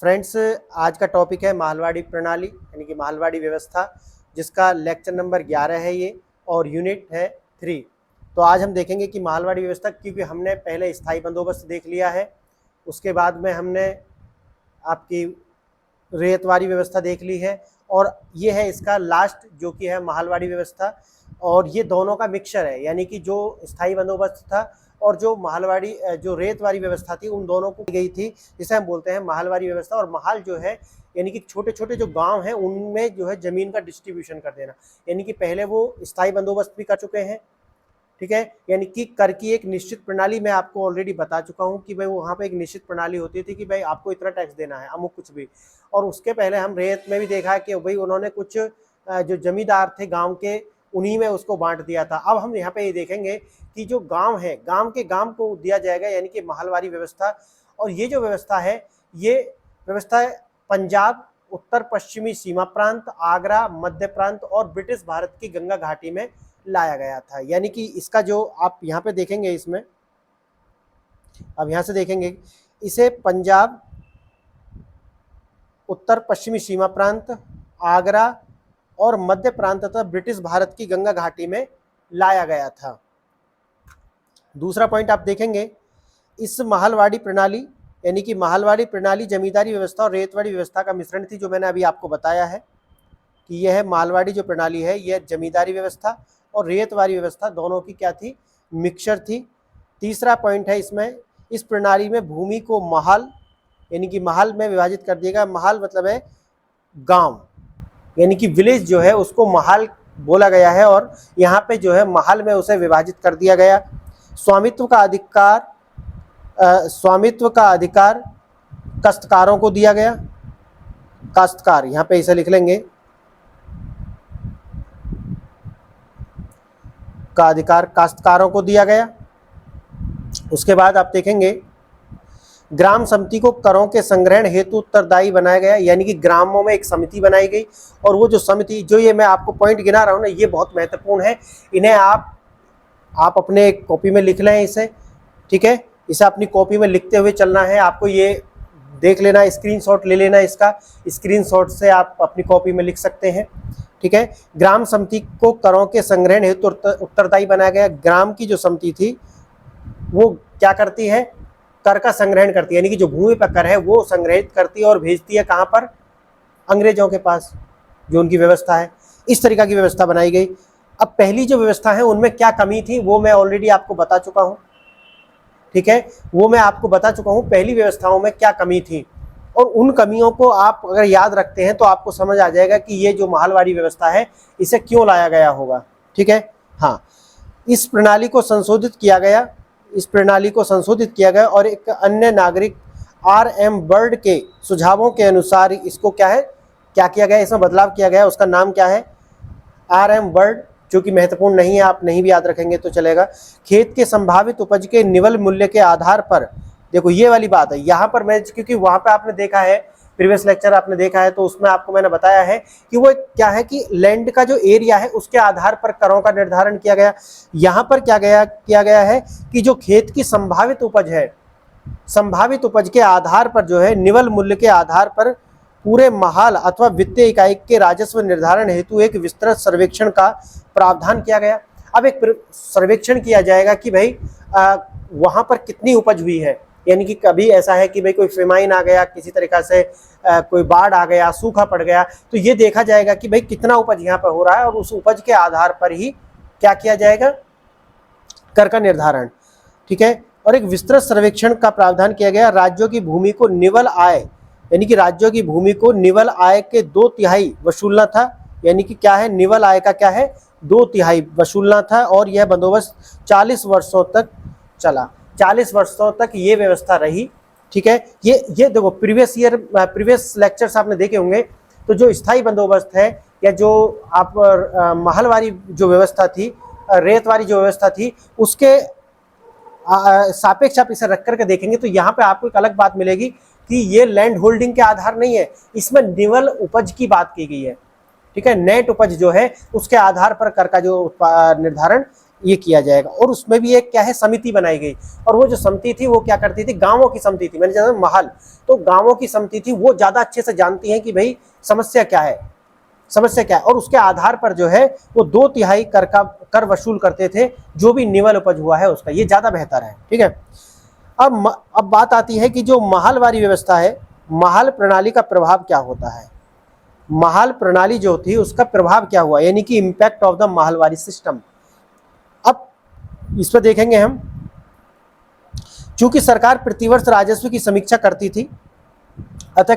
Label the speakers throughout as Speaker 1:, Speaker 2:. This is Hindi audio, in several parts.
Speaker 1: फ्रेंड्स, आज का टॉपिक है माहलवाड़ी प्रणाली यानी कि माहलवाड़ी व्यवस्था, जिसका लेक्चर नंबर 11 है ये और यूनिट है 3। तो आज हम देखेंगे कि माहलवाड़ी व्यवस्था, क्योंकि हमने पहले स्थायी बंदोबस्त देख लिया है, उसके बाद में हमने आपकी रेतवारी व्यवस्था देख ली है और ये है इसका लास्ट जो कि है माहलवाड़ी व्यवस्था। और ये दोनों का मिक्सचर है, यानी कि जो स्थायी बंदोबस्त था और जो माहलवाड़ी जो रेतवारी व्यवस्था थी, उन दोनों को गई थी, जिसे हम बोलते हैं माहलवाड़ी व्यवस्था। और माहल जो है यानी कि छोटे छोटे जो गांव हैं उनमें जो है ज़मीन का डिस्ट्रीब्यूशन कर देना, यानी कि पहले वो स्थायी बंदोबस्त भी कर चुके हैं, ठीक है। यानी कि कर की एक निश्चित प्रणाली मैं आपको ऑलरेडी बता चुका हूं कि भाई वहाँ पे एक निश्चित प्रणाली होती थी कि भाई आपको इतना टैक्स देना है, अमुक कुछ भी। और उसके पहले हम रेत में भी देखा कि भाई उन्होंने कुछ जो जमींदार थे गांव के, उन्हीं में उसको बांट दिया था। अब हम यहाँ पे ये देखेंगे कि जो गांव है, गांव के गांव को दिया जाएगा, यानी कि माहलवाड़ी व्यवस्था। और ये जो व्यवस्था है, ये व्यवस्था पंजाब, उत्तर पश्चिमी सीमा प्रांत, आगरा, मध्य प्रांत और ब्रिटिश भारत की गंगा घाटी में लाया गया था। यानी कि इसका जो आप यहाँ पे देखेंगे, इसमें अब यहाँ से देखेंगे, इसे पंजाब, उत्तर पश्चिमी सीमा प्रांत, आगरा और मध्य प्रांत तथा ब्रिटिश भारत की गंगा घाटी में लाया गया था। दूसरा पॉइंट आप देखेंगे, इस माहलवाड़ी प्रणाली यानी कि माहलवाड़ी प्रणाली जमींदारी व्यवस्था और रेतवाड़ी व्यवस्था का मिश्रण थी, जो मैंने अभी आपको बताया है कि यह है माहलवाड़ी जो प्रणाली है, यह जमींदारी व्यवस्था और रेतवाड़ी व्यवस्था दोनों की क्या थी, मिक्सचर थी। तीसरा पॉइंट है इसमें, इस प्रणाली में भूमि को महल यानी कि महल में विभाजित कर दिया गया। महल मतलब है गांव, यानी कि विलेज जो है उसको महल बोला गया है और यहाँ पे जो है महल में उसे विभाजित कर दिया गया। स्वामित्व का अधिकार काश्तकारों को दिया गया। काश्तकार यहाँ पे इसे लिख लेंगे, का अधिकार काश्तकारों को दिया गया। उसके बाद आप देखेंगे, ग्राम समिति को करों के संग्रहण हेतु उत्तरदायी बनाया गया, यानी कि ग्रामों में एक समिति बनाई गई। और वो जो समिति, जो ये मैं आपको पॉइंट गिना रहा हूँ ना, ये बहुत महत्वपूर्ण है। इन्हें आप अपने कॉपी में लिख लें इसे, ठीक है। इसे अपनी कॉपी में लिखते हुए चलना है आपको। ये देख लेना, स्क्रीनशॉट ले लेना इसका, स्क्रीनशॉट से आप अपनी कॉपी में लिख सकते हैं, ठीक है। ग्राम समिति को करों के संग्रहण हेतु उत्तरदायी बनाया गया। ग्राम की जो समिति थी वो क्या करती है, कर का संग्रहण करती है, यानी कि जो भूमि पर कर है वो संग्रहित करती है और भेजती है कहाँ पर, अंग्रेजों के पास, जो उनकी व्यवस्था है। इस तरीका की व्यवस्था बनाई गई। अब पहली जो व्यवस्था है उनमें क्या कमी थी वो मैं ऑलरेडी आपको बता चुका हूँ, ठीक है। वो मैं आपको बता चुका हूँ पहली व्यवस्थाओं में क्या कमी थी, और उन कमियों को आप अगर याद रखते हैं तो आपको समझ आ जाएगा कि ये जो माहलवाड़ी व्यवस्था है इसे क्यों लाया गया होगा, ठीक है। हाँ, इस प्रणाली को संशोधित किया गया और एक अन्य नागरिक R.M. बर्ड के सुझावों के अनुसार इसको क्या किया गया, इसमें बदलाव किया गया। उसका नाम क्या है, R.M. बर्ड, जो कि महत्वपूर्ण नहीं है, आप नहीं भी याद रखेंगे तो चलेगा। खेत के संभावित उपज के निवल मूल्य के आधार पर, देखो ये वाली बात है यहाँ पर, मैं क्योंकि वहाँ पे आपने देखा है, प्रीवियस लेक्चर आपने देखा है, तो उसमें आपको मैंने बताया है कि वो क्या है कि लैंड का जो एरिया है उसके आधार पर करों का निर्धारण किया गया। यहाँ पर किया गया है कि जो खेत की संभावित उपज है, संभावित उपज के आधार पर जो है निवल मूल्य के आधार पर पूरे महल अथवा वित्तीय इकाई के राजस्व निर्धारण हेतु एक विस्तृत सर्वेक्षण का प्रावधान किया गया। अब एक सर्वेक्षण किया जाएगा कि भाई वहाँ पर कितनी उपज हुई है, यानी कि कभी ऐसा है कि भाई कोई फेमाइन आ गया, किसी तरीका से कोई बाढ़ आ गया, सूखा पड़ गया, तो ये देखा जाएगा कि भाई कितना उपज यहाँ पर हो रहा है, और उस उपज के आधार पर ही क्या किया जाएगा, कर का निर्धारण, ठीक है। और एक विस्तृत सर्वेक्षण का प्रावधान किया गया। राज्यों की भूमि को निवल आय, यानी कि राज्यों की भूमि को निवल आय के 2/3 वसूलना था, यानी कि क्या है, निवल आय का क्या है, 2/3 वसूलना था। और यह बंदोबस्त 40 वर्षों तक चला, 40 वर्षों तक ये व्यवस्था रही, ठीक है। ये देखो प्रीवियस लेक्चर्स आपने देखे होंगे, तो जो स्थायी बंदोबस्त है या जो आप महलवारी जो व्यवस्था थी, रेतवारी जो व्यवस्था थी, उसके सापेक्ष आप इसे रख करके देखेंगे तो यहाँ पे आपको एक अलग बात मिलेगी कि ये लैंड होल्डिंग के आधार नहीं है, इसमें निवल उपज की बात की गई है, ठीक है। नेट उपज जो है उसके आधार पर कर का जो निर्धारण ये किया जाएगा। और उसमें भी एक क्या है, समिति बनाई गई, और वो जो समिति थी वो क्या करती थी, गांवों की समिति थी। मैंने जैसे महल, तो गांवों की समिति थी, वो ज्यादा अच्छे से जानती हैं कि भाई समस्या क्या है, समस्या क्या है, और उसके आधार पर जो है वो 2/3 कर वसूल करते थे, जो भी निवल उपज हुआ है उसका, ये ज्यादा बेहतर है। ठीक है, अब बात आती है कि जो महलवारी व्यवस्था है, महल प्रणाली का प्रभाव क्या होता है। महल प्रणाली जो थी उसका प्रभाव क्या हुआ, यानी कि impact of the Mahalwari system. अब इस पर देखेंगे हम। चूंकि सरकार प्रतिवर्ष राजस्व की समीक्षा करती थी, अतः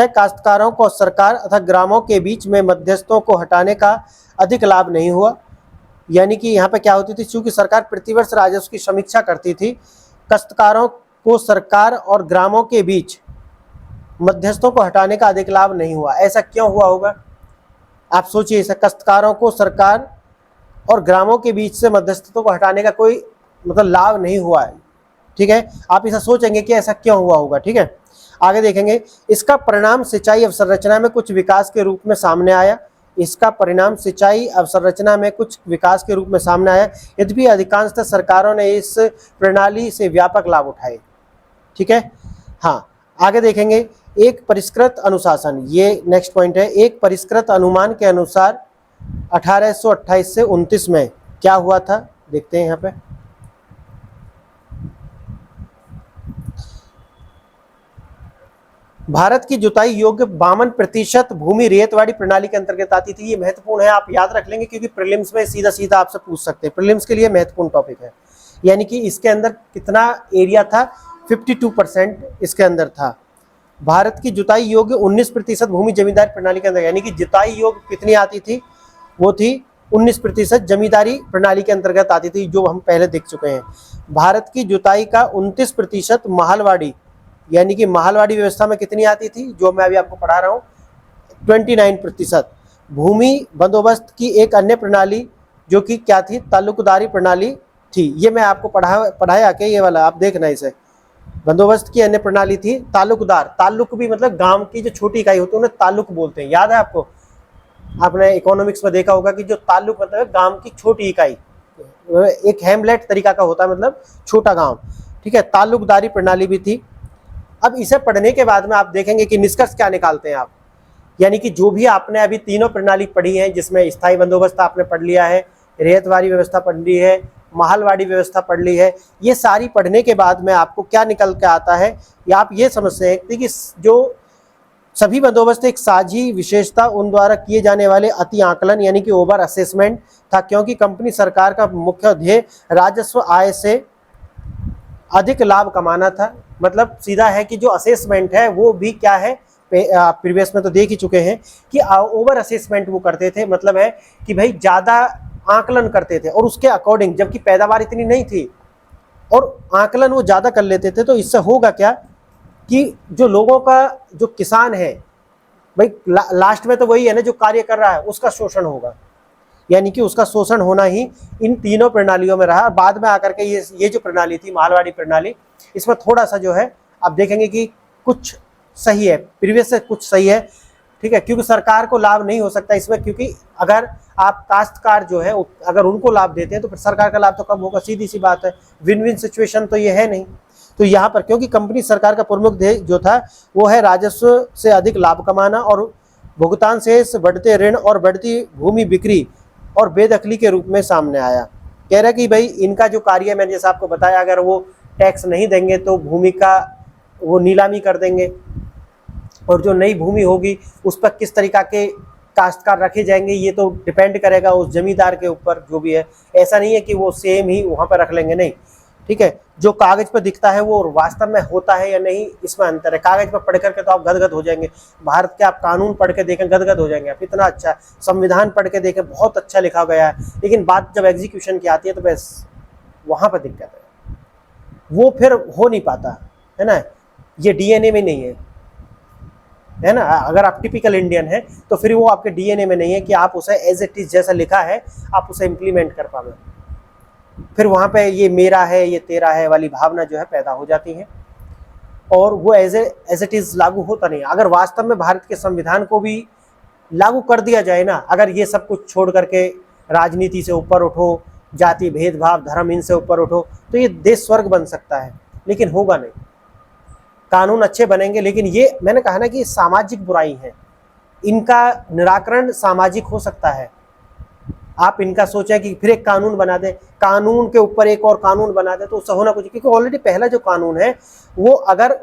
Speaker 1: काश्तकारों को सरकार अतः ग्रामों के बीच में मध्यस्थों को हटाने का अधिक लाभ नहीं हुआ। यानी कि यहाँ पे क्या होती थी, चूंकि सरकार प्रतिवर्ष राजस्व की समीक्षा करती थी, काश्तकारों को सरकार और ग्रामों के बीच मध्यस्थों को हटाने का अधिक लाभ नहीं हुआ। ऐसा क्यों हुआ होगा, आप सोचिए। ऐसा काश्तकारों को सरकार और ग्रामों के बीच से मध्यस्थों को हटाने का कोई मतलब लाभ नहीं हुआ है। ठीक है, आप ऐसा सोचेंगे कि ऐसा क्यों हुआ होगा। ठीक है, आगे देखेंगे। इसका परिणाम सिंचाई अवसंरचना में कुछ विकास के रूप में सामने आया। इसका परिणाम सिंचाई अवसंरचना में कुछ विकास के रूप में सामने आया, यद्यपि अधिकांशतः सरकारों ने इस प्रणाली से व्यापक लाभ उठाए। ठीक है, हाँ, आगे देखेंगे। एक परिष्कृत अनुशासन, ये नेक्स्ट पॉइंट है। एक परिष्कृत अनुमान के अनुसार 1828 से 29 में क्या हुआ था, देखते हैं यहाँ पे। भारत की जुताई योग्य 52% भूमि रेतवाड़ी प्रणाली के अंतर्गत आती थी। ये महत्वपूर्ण है, आप याद रख लेंगे, क्योंकि प्रीलिम्स में सीधा सीधा आपसे पूछ सकते हैं। प्रीलिम्स के लिए महत्वपूर्ण टॉपिक है। यानी कि इसके अंदर कितना एरिया था, 52% इसके अंदर था। भारत की जुताई योग्य 19% भूमि जमींदारी प्रणाली के अंदर, यानी कि जुताई योग्य कितनी आती थी, वो थी 19% जमींदारी प्रणाली के अंतर्गत आती थी, जो हम पहले देख चुके हैं। भारत की जुताई का 29% महलवाड़ी, यानी कि महलवाड़ी व्यवस्था में कितनी आती थी, जो मैं अभी आपको पढ़ा रहा हूँ, 29%। भूमि बंदोबस्त की एक अन्य प्रणाली जो कि क्या थी, ताल्लुकदारी प्रणाली थी। ये मैं आपको पढ़ाया कि ये वाला आप देखना इसे। बंदोबस्त की अन्य प्रणाली थी ताल्लुकदार। ताल्लुक भी मतलब गांव की जो छोटी इकाई होती है उन्हें ताल्लुक बोलते हैं। याद है आपको, आपने इकोनॉमिक्स में देखा होगा कि जो ताल्लुक मतलब गांव की छोटी इकाई, एक हैमलेट तरीका का होता है, मतलब छोटा गांव। ठीक है, ताल्लुकदारी प्रणाली भी थी। अब इसे पढ़ने के बाद में आप देखेंगे कि निष्कर्ष क्या निकालते हैं आप। यानी कि जो भी आपने अभी तीनों प्रणाली पढ़ी है, जिसमें स्थायी बंदोबस्त आपने पढ़ लिया है, रेतवारी व्यवस्था पढ़ ली है, महलवाड़ी व्यवस्था पढ़ ली है, ये सारी पढ़ने के बाद में आपको क्या निकल के आता है, या आप ये समझ सकते हैं कि जो सभी बंदोबस्त एक साझी विशेषता उन द्वारा किए जाने वाले अति आकलन यानी कि ओवर असेसमेंट था, क्योंकि कंपनी सरकार का मुख्य ध्येय राजस्व आय से अधिक लाभ कमाना था। मतलब सीधा है कि जो असेसमेंट है वो भी क्या है, प्रीवियस में तो देख ही चुके हैं कि ओवर असेसमेंट वो करते थे। मतलब है कि भाई ज़्यादा आकलन करते थे और उसके अकॉर्डिंग, जबकि पैदावार इतनी नहीं थी और आकलन वो ज़्यादा कर लेते थे, तो इससे होगा क्या कि जो लोगों का, जो किसान है भाई, लास्ट में तो वही है ना जो कार्य कर रहा है, उसका शोषण होगा। यानी कि उसका शोषण होना ही इन तीनों प्रणालियों में रहा। बाद में आकर के ये जो प्रणाली थी महलवाड़ी प्रणाली, इसमें थोड़ा सा जो है आप देखेंगे कि कुछ सही है, प्रीवियस से कुछ सही है। ठीक है, क्योंकि सरकार को लाभ नहीं हो सकता इसमें, क्योंकि अगर आप काश्तकार जो है अगर उनको लाभ देते हैं तो फिर सरकार का लाभ तो कम होगा, सीधी सी बात है। विन विन सिचुएशन तो ये है नहीं। तो यहाँ पर क्योंकि कंपनी सरकार का प्रमुख ध्येय जो था वो है राजस्व से अधिक लाभ कमाना और भुगतान से बढ़ते ऋण और बढ़ती भूमि बिक्री और बेदखली के रूप में सामने आया। कह रहा कि भाई इनका जो कार्य है, मैंने जैसा आपको बताया, अगर वो टैक्स नहीं देंगे तो भूमि का वो नीलामी कर देंगे, और जो नई भूमि होगी उस पर किस तरीका के काश्तकार रखे जाएंगे ये तो डिपेंड करेगा उस जमींदार के ऊपर, जो भी है। ऐसा नहीं है कि वो सेम ही वहाँ पर रख लेंगे, नहीं। ठीक है, जो कागज पर दिखता है वो वास्तव में होता है या नहीं, इसमें अंतर है। कागज पर पढ़ करके तो आप गदगद हो जाएंगे, भारत के आप कानून पढ़ के देखें गदगद हो जाएंगे आप, इतना अच्छा संविधान पढ़ के देखें बहुत अच्छा लिखा गया है, लेकिन बात जब एग्जीक्यूशन की आती है तो बस वहाँ पर दिक्कत है, वो फिर हो नहीं पाता है ना। ये डीएनए में नहीं है ना। अगर आप टिपिकल इंडियन है तो फिर वो आपके डीएनए में नहीं है कि आप उसे एज इट इज जैसा लिखा है आप उसे इम्प्लीमेंट कर पाओगे। फिर वहाँ पे ये मेरा है ये तेरा है वाली भावना जो है पैदा हो जाती है, और वो एज इट इज लागू होता नहीं। अगर वास्तव में भारत के संविधान को भी लागू कर दिया जाए ना, अगर ये सब कुछ छोड़ करके राजनीति से ऊपर उठो, जाति भेदभाव धर्म इनसे ऊपर उठो, तो ये देश स्वर्ग बन सकता है, लेकिन होगा नहीं। कानून अच्छे बनेंगे, लेकिन ये मैंने कहा ना कि सामाजिक बुराई है, इनका निराकरण सामाजिक हो सकता है। आप इनका सोचें कि फिर एक कानून बना दें, कानून के ऊपर एक और कानून बना दें, तो उससे होना कुछ, क्योंकि ऑलरेडी पहला जो कानून है वो अगर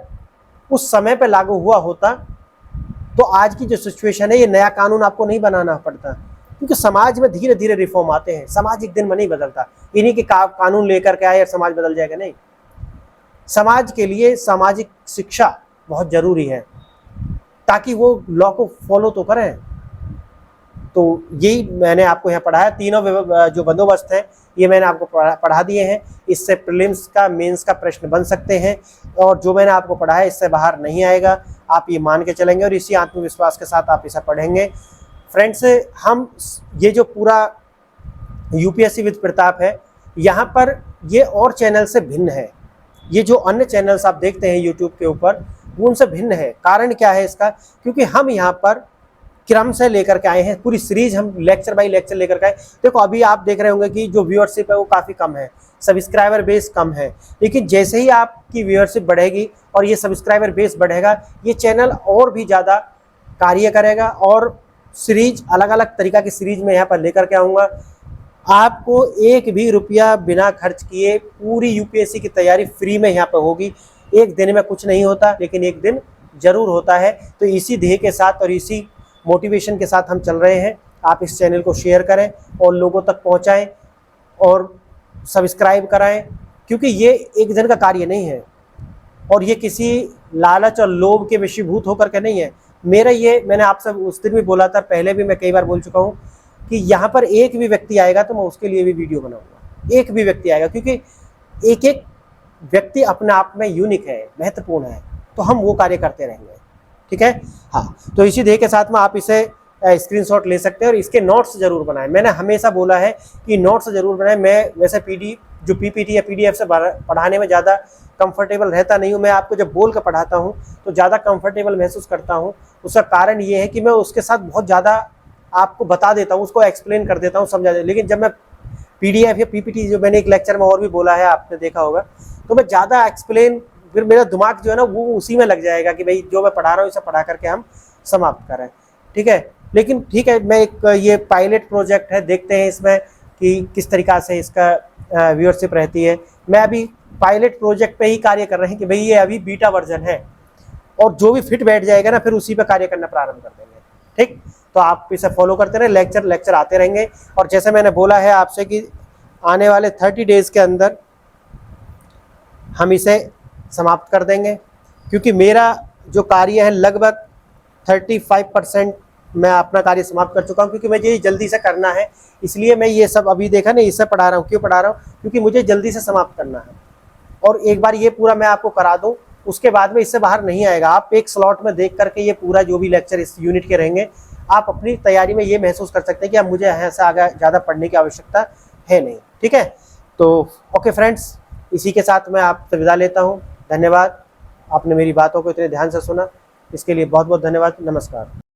Speaker 1: उस समय पे लागू हुआ होता तो आज की जो सिचुएशन है, ये नया कानून आपको नहीं बनाना पड़ता। क्योंकि समाज में धीरे धीरे रिफॉर्म आते हैं, समाज एक दिन में नहीं बदलता। इन्हीं के कानून लेकर के आए और समाज बदल जाएगा, नहीं। समाज के लिए सामाजिक शिक्षा बहुत जरूरी है, ताकि वो लॉ को फॉलो तो करें। तो यही मैंने आपको यहाँ पढ़ाया, तीनों जो बंदोबस्त हैं ये मैंने आपको पढ़ा दिए हैं। इससे प्रीलिम्स का मेंस का प्रश्न बन सकते हैं, और जो मैंने आपको पढ़ाया इससे बाहर नहीं आएगा, आप ये मान के चलेंगे और इसी आत्मविश्वास के साथ आप इसे पढ़ेंगे। फ्रेंड्स, हम ये जो पूरा यूपीएससी विद प्रताप है, यहाँ पर ये और चैनल से भिन्न है। ये जो अन्य चैनल्स आप देखते हैं यूट्यूब के ऊपर, वो उनसे भिन्न है। कारण क्या है इसका? क्योंकि हम यहाँ पर क्रम से लेकर के आए हैं, पूरी सीरीज हम लेक्चर बाय लेक्चर लेकर के आए। देखो, अभी आप देख रहे होंगे कि जो व्यूअरशिप है वो काफ़ी कम है, सब्सक्राइबर बेस कम है, लेकिन जैसे ही आपकी व्यूअरशिप बढ़ेगी और ये सब्सक्राइबर बेस बढ़ेगा, ये चैनल और भी ज़्यादा कार्य करेगा, और सीरीज अलग अलग तरीक़ा की सीरीज में यहाँ पर लेकर के आऊँगा। आपको एक भी रुपया बिना खर्च किए पूरी यूपीएससी की तैयारी फ्री में यहाँ पर होगी। एक दिन में कुछ नहीं होता, लेकिन एक दिन ज़रूर होता है। तो इसी ध्येय के साथ और इसी मोटिवेशन के साथ हम चल रहे हैं। आप इस चैनल को शेयर करें और लोगों तक पहुंचाएं और सब्सक्राइब कराएं, क्योंकि ये एक दिन का कार्य नहीं है, और ये किसी लालच और लोभ के वशीभूत होकर के नहीं है। मेरा ये, मैंने आपसे उस दिन भी बोला था, पहले भी मैं कई बार बोल चुका हूँ कि यहाँ पर एक भी व्यक्ति आएगा तो मैं उसके लिए भी वीडियो बनाऊंगा। एक भी व्यक्ति आएगा, क्योंकि एक एक व्यक्ति अपने आप में यूनिक है, महत्वपूर्ण है, तो हम वो कार्य करते रहेंगे। ठीक है, हाँ। तो इसी ध्येय के साथ में आप इसे स्क्रीनशॉट ले सकते हैं और इसके नोट्स जरूर बनाएं। मैंने हमेशा बोला है कि नोट्स जरूर बनाएं। मैं वैसे जो पीपीटी या पीडीएफ से पढ़ाने में ज़्यादा कंफर्टेबल रहता नहीं हूँ। मैं आपको जब बोल कर पढ़ाता हूँ तो ज़्यादा कंफर्टेबल महसूस करता हूँ। उसका कारण ये है कि मैं उसके साथ बहुत ज़्यादा आपको बता देता हूँ, उसको एक्सप्लेन कर देता हूँ, समझा देता हूँ। लेकिन जब मैं पीडीएफ या पीपीटी, जो मैंने एक लेक्चर में और भी बोला है, आपने देखा होगा, तो मैं ज़्यादा एक्सप्लेन, फिर मेरा दिमाग जो है ना वो उसी में लग जाएगा कि भाई जो मैं पढ़ा रहा हूँ इसे पढ़ा करके हम समाप्त करें। ठीक है, लेकिन ठीक है, मैं एक ये पायलट प्रोजेक्ट है, देखते हैं इसमें कि किस तरीक़ा से इसका व्यूअरशिप रहती है। मैं अभी पायलट प्रोजेक्ट पे ही कार्य कर रहे हैं कि भाई ये अभी बीटा वर्जन है, और जो भी फिट बैठ जाएगा ना फिर उसी पे कार्य करना प्रारंभ कर देंगे। ठीक, तो आप इसे फॉलो करते रहें, लेक्चर आते रहेंगे। और जैसे मैंने बोला है आपसे कि आने वाले 30 डेज़ के अंदर हम इसे समाप्त कर देंगे, क्योंकि मेरा जो कार्य है लगभग 35% मैं अपना कार्य समाप्त कर चुका हूँ, क्योंकि मुझे जल्दी से करना है। इसलिए मैं ये सब अभी देखा नहीं, इससे पढ़ा रहा हूँ। क्यों पढ़ा रहा हूँ? क्योंकि मुझे जल्दी से समाप्त करना है, और एक बार ये पूरा मैं आपको करा दूँ, उसके बाद में इससे बाहर नहीं आएगा। आप एक स्लॉट में देख करके ये पूरा जो भी लेक्चर इस यूनिट के रहेंगे, आप अपनी तैयारी में ये महसूस कर सकते हैं कि अब मुझे यहाँ से आगे ज़्यादा पढ़ने की आवश्यकता है नहीं। ठीक है, तो ओके फ्रेंड्स, इसी के साथ मैं आपसे विदा लेता हूँ। धन्यवाद, आपने मेरी बातों को इतने ध्यान से सुना, इसके लिए बहुत बहुत धन्यवाद। नमस्कार।